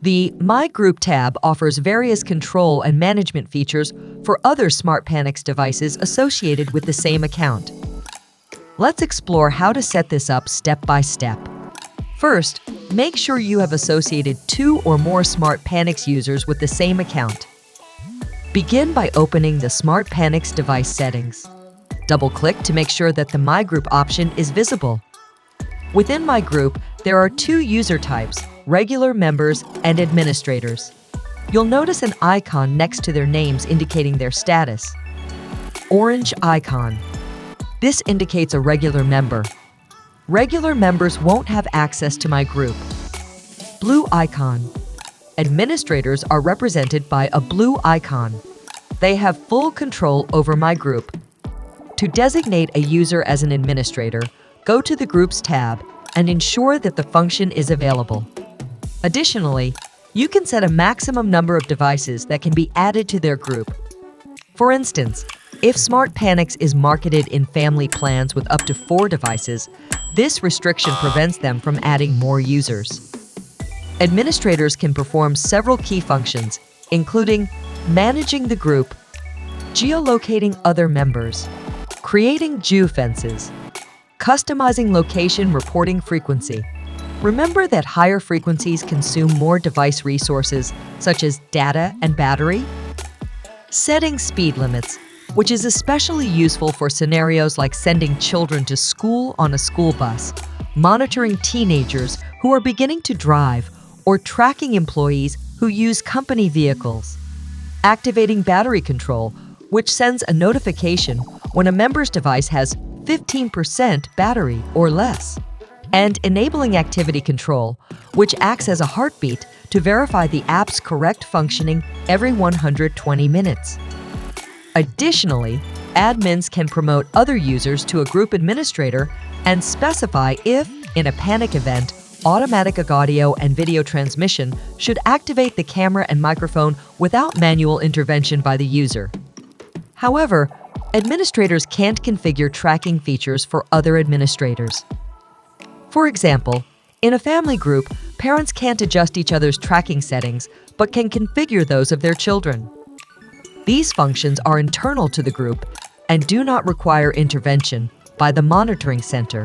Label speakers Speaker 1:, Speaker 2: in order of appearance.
Speaker 1: The My Group tab offers various control and management features for other SmartPanics devices associated with the same account. Let's explore how to set this up step by step. First, make sure you have associated 2 or more SmartPanics users with the same account. Begin by opening the SmartPanics device settings. Double-click to make sure that the My Group option is visible. Within My Group, there are 2 user types, regular members and administrators. You'll notice an icon next to their names indicating their status. Orange icon. This indicates a regular member. Regular members won't have access to My Group. Blue icon. Administrators are represented by a blue icon. They have full control over My Group. To designate a user as an administrator, go to the Groups tab and ensure that the function is available. Additionally, you can set a maximum number of devices that can be added to their group. For instance, if SmartPanics is marketed in family plans with up to 4 devices, this restriction prevents them from adding more users. Administrators can perform several key functions, including managing the group, geolocating other members, creating geofences, customizing location reporting frequency. Remember that higher frequencies consume more device resources, such as data and battery. Setting speed limits, which is especially useful for scenarios like sending children to school on a school bus, monitoring teenagers who are beginning to drive, or tracking employees who use company vehicles. Activating battery control, which sends a notification when a member's device has 15% battery or less. And enabling activity control, which acts as a heartbeat to verify the app's correct functioning every 120 minutes. Additionally, admins can promote other users to a group administrator and specify if, in a panic event, automatic audio and video transmission should activate the camera and microphone without manual intervention by the user. However, administrators can't configure tracking features for other administrators. For example, in a family group, parents can't adjust each other's tracking settings, but can configure those of their children. These functions are internal to the group and do not require intervention by the monitoring center.